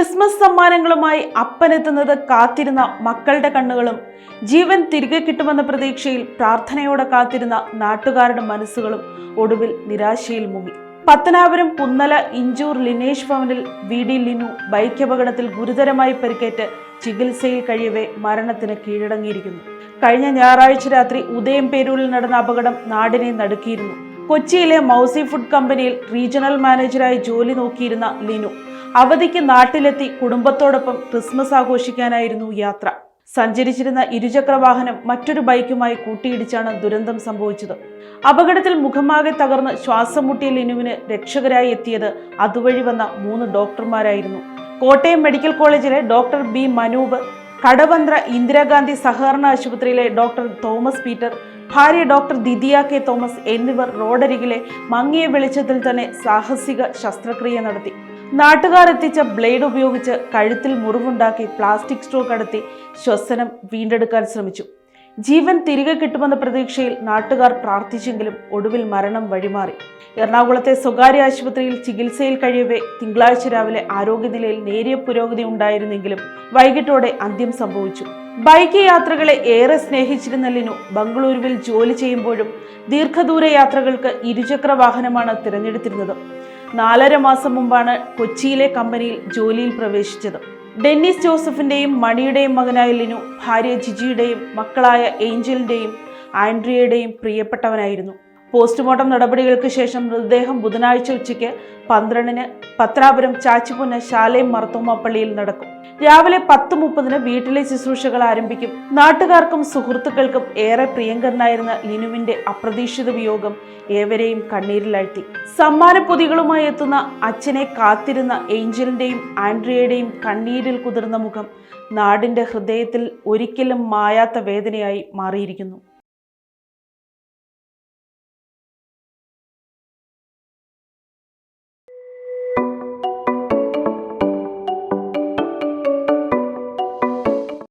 Christmas സമ്മാനങ്ങളുമായി അപ്പനെത്തുന്നത് കാത്തിരുന്ന മക്കളുടെ കണ്ണുകളും ജീവൻ തിരികെ കിട്ടുമെന്ന പ്രതീക്ഷയിൽ പ്രാർത്ഥനയോടെ കാത്തിരുന്ന നാട്ടുകാരുടെ മനസ്സുകളും ഒടുവിൽ നിരാശയിൽ മുങ്ങി. പത്തനാപുരം പുന്നല ഇഞ്ചൂർ ലിനേഷ് ഭവനിൽ വി.ഡി. ലിനു ബൈക്ക് അപകടത്തിൽ ഗുരുതരമായി പരിക്കേറ്റ് ചികിത്സയിൽ കഴിയവേ മരണത്തിന് കീഴടങ്ങിയിരിക്കുന്നു. കഴിഞ്ഞ ഞായറാഴ്ച രാത്രി ഉദയംപേരൂരിൽ നടന്ന അപകടം നാടിനെ നടുക്കിയിരുന്നു. കൊച്ചിയിലെ മൗസി ഫുഡ് കമ്പനിയിൽ റീജിയണൽ മാനേജറായി ജോലി നോക്കിയിരുന്ന ലിനു അവധിക്ക് നാട്ടിലെത്തി കുടുംബത്തോടൊപ്പം ക്രിസ്മസ് ആഘോഷിക്കാനായിരുന്നു യാത്ര. സഞ്ചരിച്ചിരുന്ന ഇരുചക്ര വാഹനം മറ്റൊരു ബൈക്കുമായി കൂട്ടിയിടിച്ചാണ് ദുരന്തം സംഭവിച്ചത്. അപകടത്തിൽ മുഖമാകെ തകർന്ന് ശ്വാസം മുട്ടിയ ലിനുവിന് രക്ഷകരായി എത്തിയത് അതുവഴി വന്ന 3 ഡോക്ടർമാരായിരുന്നു. കോട്ടയം മെഡിക്കൽ കോളേജിലെ ഡോക്ടർ ബി മനൂപ്, കടവന്ത്ര ഇന്ദിരാഗാന്ധി സഹകരണ ആശുപത്രിയിലെ ഡോക്ടർ തോമസ് പീറ്റർ, ഭാര്യ ഡോക്ടർ ദിദിയ കെ തോമസ് എന്നിവർ റോഡരികിലെ മങ്ങിയ വെളിച്ചത്തിൽ തന്നെ സാഹസിക ശസ്ത്രക്രിയ നടത്തി. നാട്ടുകാർ എത്തിച്ച ബ്ലേഡ് ഉപയോഗിച്ച് കഴുത്തിൽ മുറിവുണ്ടാക്കി പ്ലാസ്റ്റിക് സ്ട്രോ കടത്തി ശ്വസനം വീണ്ടെടുക്കാൻ ശ്രമിച്ചു. ജീവൻ തിരികെ കിട്ടുമെന്ന പ്രതീക്ഷയിൽ നാട്ടുകാർ പ്രാർത്ഥിച്ചെങ്കിലും ഒടുവിൽ മരണം വഴിമാറി. എറണാകുളത്തെ സ്വകാര്യ ആശുപത്രിയിൽ ചികിത്സയിൽ കഴിയവേ തിങ്കളാഴ്ച രാവിലെ ആരോഗ്യനിലയിൽ നേരിയ പുരോഗതി ഉണ്ടായിരുന്നെങ്കിലും വൈകിട്ടോടെ അന്ത്യം സംഭവിച്ചു. ബൈക്ക് യാത്രകളെ ഏറെ സ്നേഹിച്ചിരുന്ന ലിനു ബംഗളൂരുവിൽ ജോലി ചെയ്യുമ്പോഴും ദീർഘദൂര യാത്രകൾക്ക് ഇരുചക്ര വാഹനമാണ് തിരഞ്ഞെടുത്തിരുന്നത്. 4.5 മാസം മുമ്പാണ് കൊച്ചിയിലെ കമ്പനിയിൽ ജോലിയിൽ പ്രവേശിച്ചത്. ഡെന്നിസ് ജോസഫിന്റെയും മണിയുടെയും മകനായ ലിനു ഭാര്യ ജിജിയുടെയും മക്കളായ ഏഞ്ചലിന്റെയും ആൻഡ്രിയയുടെയും പ്രിയപ്പെട്ടവനായിരുന്നു. പോസ്റ്റ്മോർട്ടം നടപടികൾക്ക് ശേഷം മൃതദേഹം ബുധനാഴ്ച ഉച്ചയ്ക്ക് 12-ന് പത്രാപുരം ചാച്ചിപ്പുന്ന ശാലേം മർത്തോമ പള്ളിയിൽ നടക്കും. രാവിലെ 10:30-ന് വീട്ടിലെ ശുശ്രൂഷകൾ ആരംഭിക്കും. നാട്ടുകാർക്കും സുഹൃത്തുക്കൾക്കും ഏറെ പ്രിയങ്കരനായിരുന്ന ലിനുവിന്റെ അപ്രതീക്ഷിത വിയോഗം ഏവരെയും കണ്ണീരിലാഴ്ത്തി. സമ്മാനപ്പൊതികളുമായി എത്തുന്ന അച്ഛനെ കാത്തിരുന്ന ഏഞ്ചലിന്റെയും ആൻഡ്രിയയുടെയും കണ്ണീരിൽ കുതിർന്ന മുഖം നാടിന്റെ ഹൃദയത്തിൽ ഒരിക്കലും മായാത്ത വേദനയായി മാറിയിരിക്കുന്നു.